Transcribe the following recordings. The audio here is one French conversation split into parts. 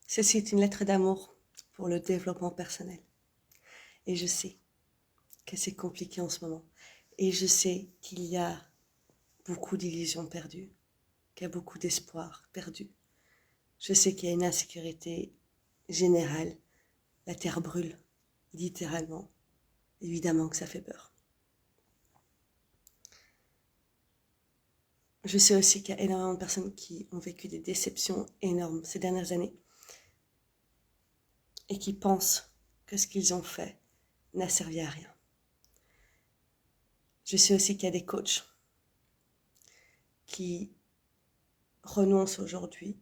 Ceci est une lettre d'amour pour le développement personnel. Et je sais que c'est compliqué en ce moment. Et je sais qu'il y a beaucoup d'illusions perdues, qu'il y a beaucoup d'espoir perdu. Je sais qu'il y a une insécurité générale. La terre brûle, littéralement. Évidemment que ça fait peur. Je sais aussi qu'il y a énormément de personnes qui ont vécu des déceptions énormes ces dernières années et qui pensent que ce qu'ils ont fait n'a servi à rien. Je sais aussi qu'il y a des coachs qui renoncent aujourd'hui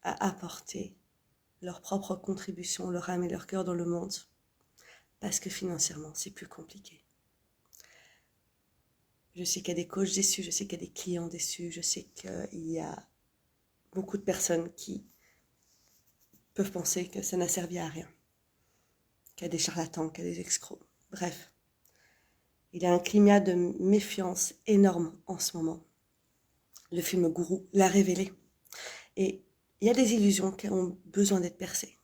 à apporter leur propre contribution, leur âme et leur cœur dans le monde parce que financièrement c'est plus compliqué. Je sais qu'il y a des coachs déçus, je sais qu'il y a des clients déçus, je sais qu'il y a beaucoup de personnes qui peuvent penser que ça n'a servi à rien, qu'il y a des charlatans, qu'il y a des escrocs. Bref, il y a un climat de méfiance énorme en ce moment. Le film Gourou l'a révélé. Et il y a des illusions qui ont besoin d'être percées,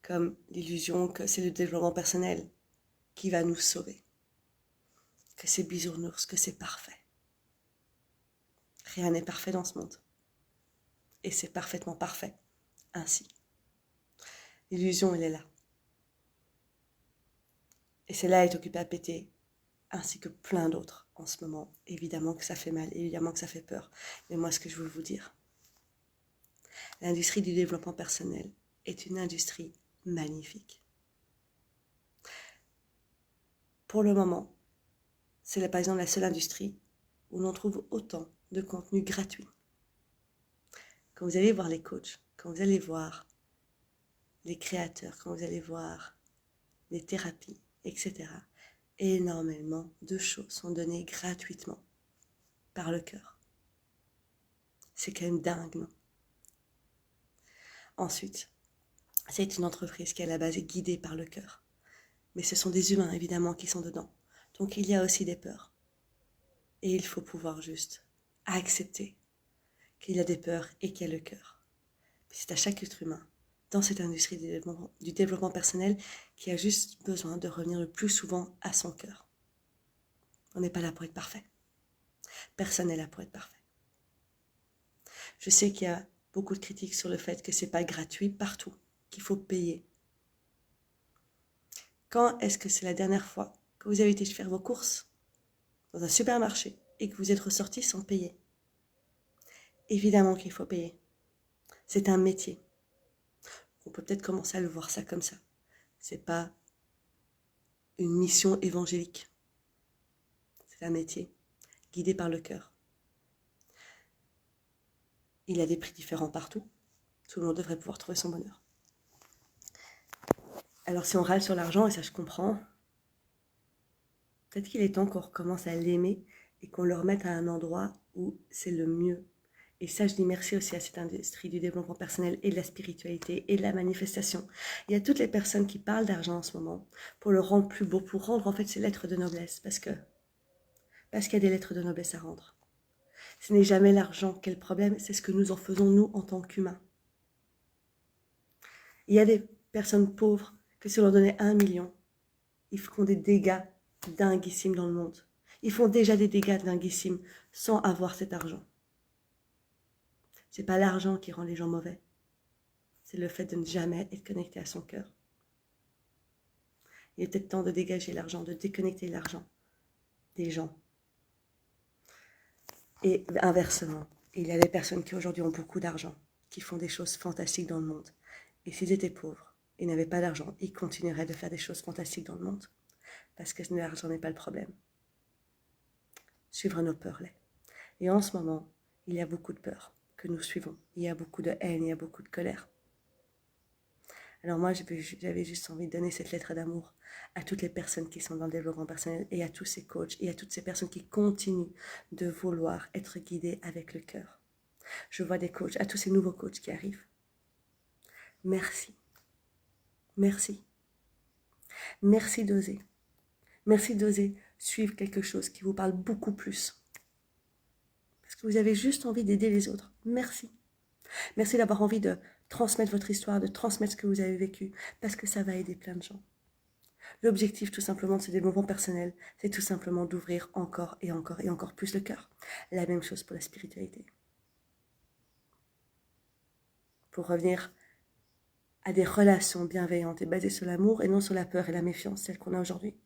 comme l'illusion que c'est le développement personnel qui va nous sauver, que c'est bisounours, que c'est parfait. Rien n'est parfait dans ce monde. Et c'est parfaitement parfait ainsi. L'illusion, elle est là. Et celle-là est occupée à péter, ainsi que plein d'autres en ce moment. Évidemment que ça fait mal, évidemment que ça fait peur. Mais moi, ce que je veux vous dire, l'industrie du développement personnel est une industrie magnifique. Pour le moment, c'est par exemple la seule industrie où l'on trouve autant de contenu gratuit. Quand vous allez voir les coachs, quand vous allez voir les créateurs, quand vous allez voir les thérapies, etc., énormément de choses sont données gratuitement par le cœur. C'est quand même dingue, non? Ensuite, c'est une entreprise qui à la base est guidée par le cœur. Mais ce sont des humains, évidemment, qui sont dedans. Donc il y a aussi des peurs. Et il faut pouvoir juste accepter qu'il y a des peurs et qu'il y a le cœur. C'est à chaque être humain, dans cette industrie du développement personnel, qui a juste besoin de revenir le plus souvent à son cœur. On n'est pas là pour être parfait. Personne n'est là pour être parfait. Je sais qu'il y a beaucoup de critiques sur le fait que c'est pas gratuit partout, qu'il faut payer. Quand est-ce que c'est la dernière fois que vous avez été faire vos courses dans un supermarché et que vous êtes ressorti sans payer? Évidemment qu'il faut payer. C'est un métier. On peut peut-être commencer à le voir ça comme ça. C'est pas une mission évangélique. C'est un métier guidé par le cœur. Il y a des prix différents partout. Tout le monde devrait pouvoir trouver son bonheur. Alors si on râle sur l'argent, et ça je comprends, peut-être qu'il est temps qu'on recommence à l'aimer et qu'on le remette à un endroit où c'est le mieux. Et ça, je dis merci aussi à cette industrie du développement personnel et de la spiritualité et de la manifestation. Il y a toutes les personnes qui parlent d'argent en ce moment pour le rendre plus beau, pour rendre en fait ces lettres de noblesse, parce qu'il y a des lettres de noblesse à rendre. Ce n'est jamais l'argent qui est le problème, c'est ce que nous en faisons nous en tant qu'humains. Il y a des personnes pauvres que si on leur donnait 1 million, ils feront des dégâts dinguissimes dans le monde. Ils font déjà des dégâts dinguissimes sans avoir cet argent. C'est pas l'argent qui rend les gens mauvais. C'est le fait de ne jamais être connecté à son cœur. Il est peut-être temps de dégager l'argent, de déconnecter l'argent des gens. Et inversement, il y a des personnes qui aujourd'hui ont beaucoup d'argent, qui font des choses fantastiques dans le monde. Et s'ils étaient pauvres et n'avaient pas d'argent, ils continueraient de faire des choses fantastiques dans le monde. Parce que l'argent n'est pas le problème. Suivre nos peurs l'est. Et en ce moment, il y a beaucoup de peurs que nous suivons. Il y a beaucoup de haine, il y a beaucoup de colère. Alors moi, j'avais juste envie de donner cette lettre d'amour à toutes les personnes qui sont dans le développement personnel et à tous ces coachs et à toutes ces personnes qui continuent de vouloir être guidées avec le cœur. Je vois des coachs, à tous ces nouveaux coachs qui arrivent. Merci. Merci. Merci d'oser. Merci d'oser suivre quelque chose qui vous parle beaucoup plus. Parce que vous avez juste envie d'aider les autres. Merci. Merci d'avoir envie de transmettre votre histoire, de transmettre ce que vous avez vécu, parce que ça va aider plein de gens. L'objectif, tout simplement, de ce développement personnel, c'est tout simplement d'ouvrir encore et encore et encore plus le cœur. La même chose pour la spiritualité. Pour revenir à des relations bienveillantes et basées sur l'amour et non sur la peur et la méfiance, celle qu'on a aujourd'hui.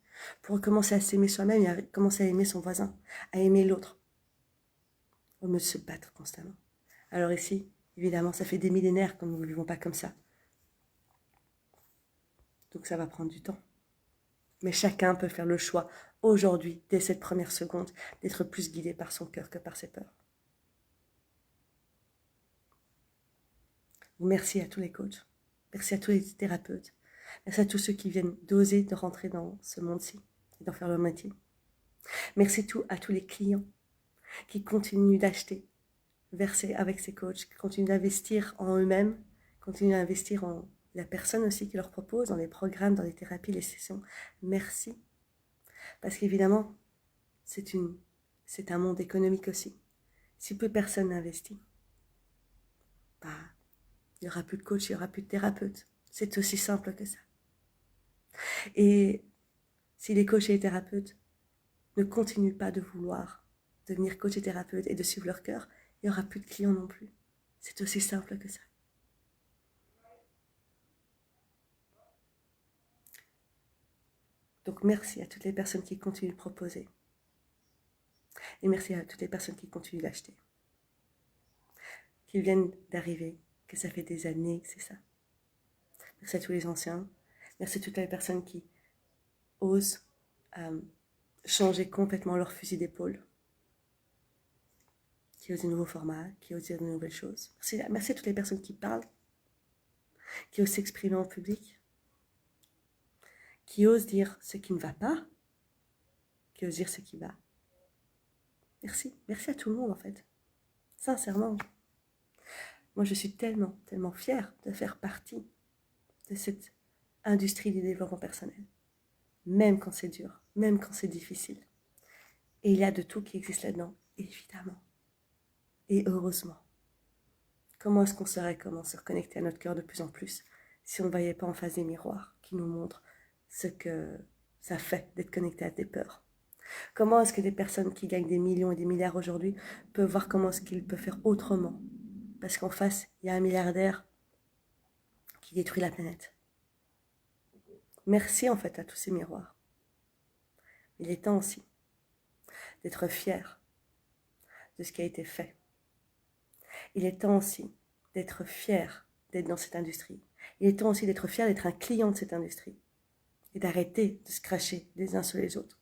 Pour commencer à s'aimer soi-même et à commencer à aimer son voisin, à aimer l'autre, au lieu de se battre constamment. Alors ici, évidemment, ça fait des millénaires que nous ne vivons pas comme ça. Donc ça va prendre du temps. Mais chacun peut faire le choix aujourd'hui, dès cette première seconde, d'être plus guidé par son cœur que par ses peurs. Merci à tous les coachs, merci à tous les thérapeutes, merci à tous ceux qui viennent d'oser de rentrer dans ce monde-ci et d'en faire leur métier. Merci à tous les clients qui continuent d'acheter, verser avec ces coachs, qui continuent d'investir en eux-mêmes, continuent d'investir en la personne aussi qui leur propose, dans les programmes, dans les thérapies, les sessions. Merci. Parce qu'évidemment, c'est un monde économique aussi. Si peu de personnes n'investissent, bah, il n'y aura plus de coach, il n'y aura plus de thérapeute. C'est aussi simple que ça. Et si les coachs et les thérapeutes ne continuent pas de vouloir devenir coach et thérapeute et de suivre leur cœur, il n'y aura plus de clients non plus. C'est aussi simple que ça. Donc merci à toutes les personnes qui continuent de proposer. Et merci à toutes les personnes qui continuent d'acheter. Qui viennent d'arriver, que ça fait des années que c'est ça. Merci à tous les anciens. Merci à toutes les personnes qui osent changer complètement leur fusil d'épaule. Qui osent de nouveaux formats, qui osent dire de nouvelles choses. Merci à toutes les personnes qui parlent, qui osent s'exprimer en public, qui osent dire ce qui ne va pas, qui osent dire ce qui va. Merci. Merci à tout le monde en fait. Sincèrement. Moi je suis tellement, tellement fière de faire partie de cette industrie du développement personnel. Même quand c'est dur, même quand c'est difficile. Et il y a de tout qui existe là-dedans, évidemment. Et heureusement. Comment est-ce qu'on saurait comment se reconnecter à notre cœur de plus en plus si on ne voyait pas en face des miroirs qui nous montrent ce que ça fait d'être connecté à des peurs? Comment est-ce que des personnes qui gagnent des millions et des milliards aujourd'hui peuvent voir comment est-ce qu'ils peuvent faire autrement? Parce qu'en face, il y a un milliardaire qui détruit la planète. Merci en fait à tous ces miroirs. Il est temps aussi d'être fier de ce qui a été fait. Il est temps aussi d'être fier d'être dans cette industrie. Il est temps aussi d'être fier d'être un client de cette industrie. Et d'arrêter de se cracher les uns sur les autres.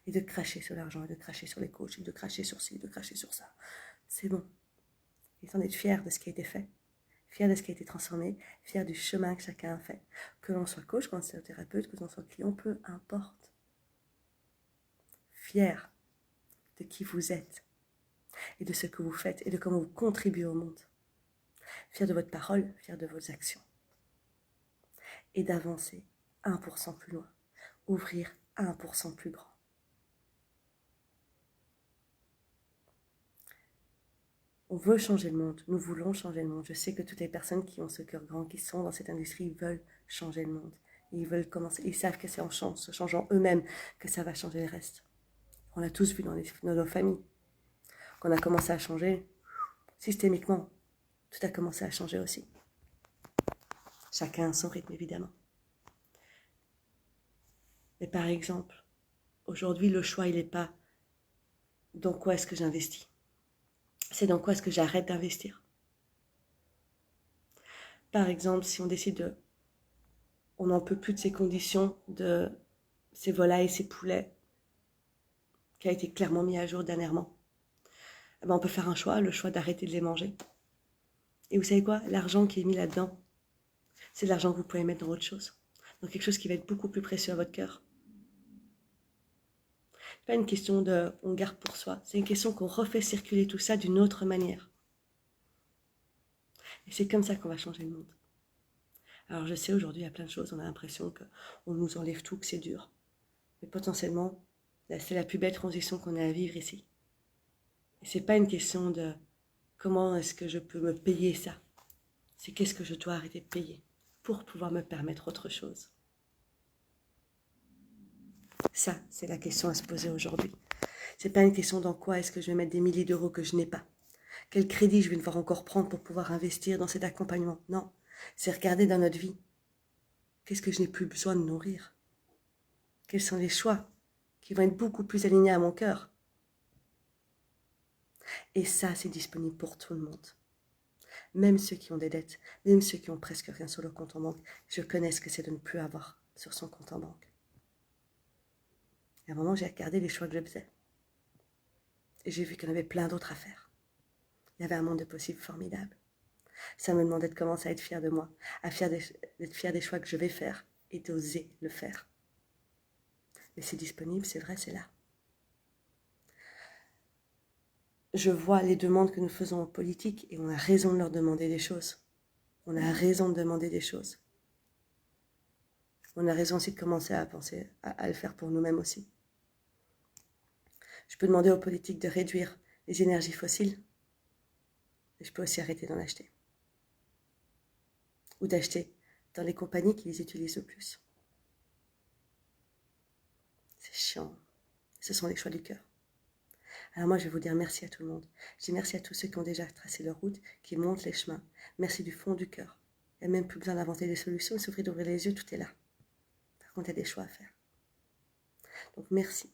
Et de cracher sur l'argent, et de cracher sur les coachs, et de cracher sur ci, et de cracher sur ça. C'est bon. Il est temps d'être fier de ce qui a été fait. Fier de ce qui a été transformé. Fier du chemin que chacun a fait. Que l'on soit coach, que l'on soit thérapeute, que l'on soit client, peu importe. Fier de qui vous êtes. Et de ce que vous faites. Et de comment vous contribuez au monde. Fier de votre parole. Fier de vos actions. Et d'avancer 1% plus loin. Ouvrir 1% plus grand. On veut changer le monde, nous voulons changer le monde. Je sais que toutes les personnes qui ont ce cœur grand, qui sont dans cette industrie, veulent changer le monde. Ils veulent commencer, ils savent que c'est en se changeant eux-mêmes que ça va changer le reste. On l'a tous vu dans nos familles. Quand on a commencé à changer, systémiquement, tout a commencé à changer aussi. Chacun à son rythme, évidemment. Mais par exemple, aujourd'hui, le choix, il n'est pas dans quoi est-ce que j'investis. C'est dans quoi est-ce que j'arrête d'investir. Par exemple, si on décide on n'en peut plus de ces conditions, de ces volailles et ces poulets, qui a été clairement mis à jour dernièrement, eh ben on peut faire un choix, le choix d'arrêter de les manger. Et vous savez quoi? L'argent qui est mis là-dedans, c'est de l'argent que vous pouvez mettre dans autre chose. Dans quelque chose qui va être beaucoup plus précieux à votre cœur. C'est pas une question de on garde pour soi, c'est une question qu'on refait circuler tout ça d'une autre manière. Et c'est comme ça qu'on va changer le monde. Alors je sais, aujourd'hui, il y a plein de choses, on a l'impression qu'on nous enlève tout, que c'est dur. Mais potentiellement, c'est la plus belle transition qu'on ait à vivre ici. Et c'est pas une question de comment est-ce que je peux me payer ça. c'est qu'est-ce que je dois arrêter de payer pour pouvoir me permettre autre chose. Ça, c'est la question à se poser aujourd'hui. C'est pas une question dans quoi est-ce que je vais mettre des milliers d'euros que je n'ai pas. Quel crédit je vais devoir encore prendre pour pouvoir investir dans cet accompagnement. Non, c'est regarder dans notre vie. Qu'est-ce que je n'ai plus besoin de nourrir? Quels sont les choix qui vont être beaucoup plus alignés à mon cœur? Et ça, c'est disponible pour tout le monde. Même ceux qui ont des dettes, même ceux qui ont presque rien sur leur compte en banque, je connais ce que c'est de ne plus avoir sur son compte en banque. Et à un moment, j'ai regardé les choix que je faisais. Et j'ai vu qu'il y en avait plein d'autres à faire. Il y avait un monde de possibles formidable. Ça me demandait de commencer à être fière de moi, d'être fière des choix que je vais faire et d'oser le faire. Mais c'est disponible, c'est vrai, c'est là. Je vois les demandes que nous faisons en politique et on a raison de leur demander des choses. On a raison de demander des choses. On a raison aussi de commencer à penser à le faire pour nous-mêmes aussi. Je peux demander aux politiques de réduire les énergies fossiles, mais je peux aussi arrêter d'en acheter. Ou d'acheter dans les compagnies qui les utilisent le plus. C'est chiant. Ce sont les choix du cœur. Alors moi, je vais vous dire merci à tout le monde. Je dis merci à tous ceux qui ont déjà tracé leur route, qui montent les chemins. Merci du fond du cœur. Il n'y a même plus besoin d'inventer des solutions, il suffit d'ouvrir les yeux, tout est là. Par contre, il y a des choix à faire. Donc merci.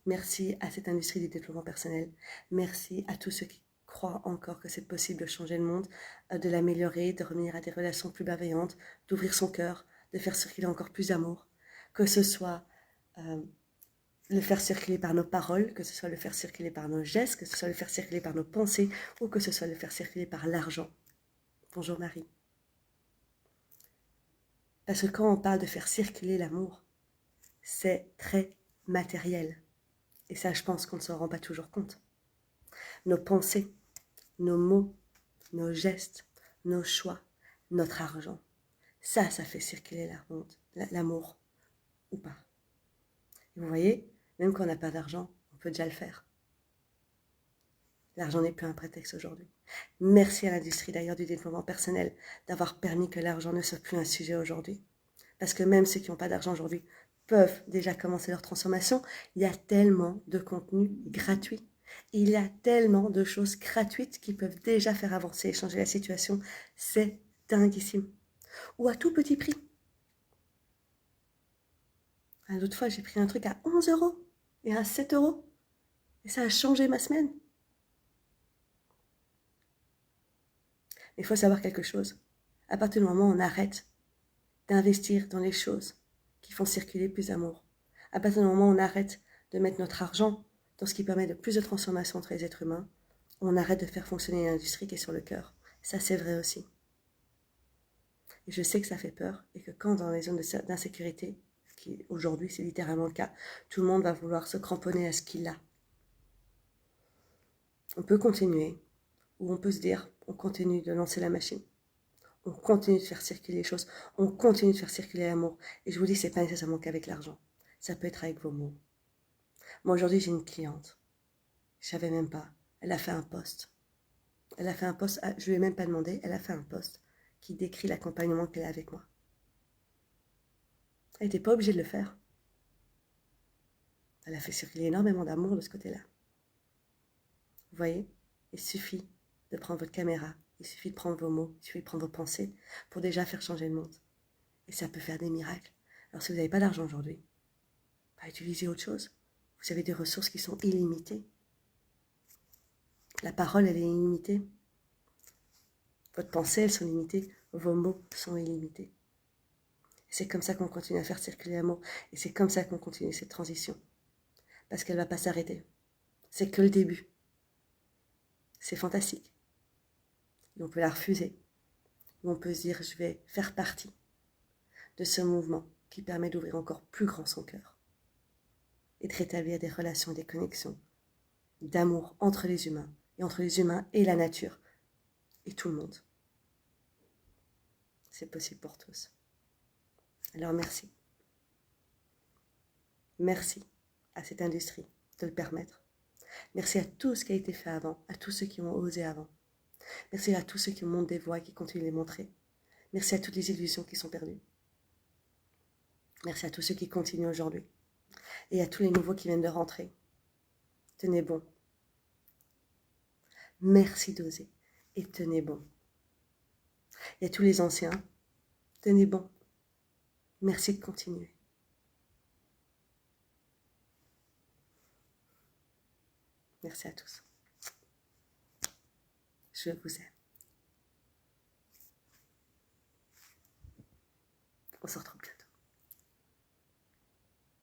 Merci à cette industrie du développement personnel. Merci à tous ceux qui croient encore que c'est possible de changer le monde, de l'améliorer, de revenir à des relations plus bienveillantes, d'ouvrir son cœur, de faire circuler encore plus d'amour. Que ce soit le faire circuler par nos paroles, que ce soit le faire circuler par nos gestes, que ce soit le faire circuler par nos pensées, ou que ce soit le faire circuler par l'argent. Bonjour Marie. Parce que quand on parle de faire circuler l'amour, c'est très matériel. Et ça, je pense qu'on ne s'en rend pas toujours compte. Nos pensées, nos mots, nos gestes, nos choix, notre argent. Ça fait circuler l'amour, ou pas. Et vous voyez, même quand on n'a pas d'argent, on peut déjà le faire. L'argent n'est plus un prétexte aujourd'hui. Merci à l'industrie d'ailleurs du développement personnel d'avoir permis que l'argent ne soit plus un sujet aujourd'hui. Parce que même ceux qui n'ont pas d'argent aujourd'hui peuvent déjà commencer leur transformation. Il y a tellement de contenu gratuit. Il y a tellement de choses gratuites qui peuvent déjà faire avancer et changer la situation. C'est dinguissime. Ou à tout petit prix. L'autre fois, j'ai pris un truc à 11 € et à 7 €. Et ça a changé ma semaine. Il faut savoir quelque chose. À partir du moment où on arrête d'investir dans les choses qui font circuler plus d'amour, à partir du moment où on arrête de mettre notre argent dans ce qui permet de plus de transformation entre les êtres humains, on arrête de faire fonctionner l'industrie qui est sur le cœur. Ça, c'est vrai aussi. Et je sais que ça fait peur et que quand dans les zones d'insécurité, qui aujourd'hui c'est littéralement le cas, tout le monde va vouloir se cramponner à ce qu'il a. On peut continuer, ou on peut se dire, on continue de lancer la machine. On continue de faire circuler les choses, on continue de faire circuler l'amour. Et je vous dis, c'est pas nécessairement qu'avec l'argent. Ça peut être avec vos mots. Moi, aujourd'hui, j'ai une cliente. Je savais même pas. Elle a fait un post. Je ne lui ai même pas demandé, elle a fait un post qui décrit l'accompagnement qu'elle a avec moi. Elle n'était pas obligée de le faire. Elle a fait circuler énormément d'amour de ce côté-là. Vous voyez, il suffit de prendre votre caméra, il suffit de prendre vos mots, il suffit de prendre vos pensées pour déjà faire changer le monde. Et ça peut faire des miracles. Alors si vous n'avez pas d'argent aujourd'hui, utilisez autre chose. Vous avez des ressources qui sont illimitées. La parole, elle est illimitée. Votre pensée, elles sont limitées. Vos mots sont illimités. C'est comme ça qu'on continue à faire circuler l'amour. Et c'est comme ça qu'on continue cette transition. Parce qu'elle ne va pas s'arrêter. C'est que le début. C'est fantastique. Et on peut la refuser. Ou on peut se dire, je vais faire partie de ce mouvement qui permet d'ouvrir encore plus grand son cœur. Et de rétablir des relations et des connexions d'amour entre les humains. Et entre les humains et la nature. Et tout le monde. C'est possible pour tous. Alors merci. Merci à cette industrie de le permettre. Merci à tout ce qui a été fait avant, à tous ceux qui ont osé avant. Merci à tous ceux qui montent des voix et qui continuent de les montrer. Merci à toutes les illusions qui sont perdues. Merci à tous ceux qui continuent aujourd'hui. Et à tous les nouveaux qui viennent de rentrer. Tenez bon. Merci d'oser. Et tenez bon. Et à tous les anciens, tenez bon. Merci de continuer. Merci à tous. Je vous aime.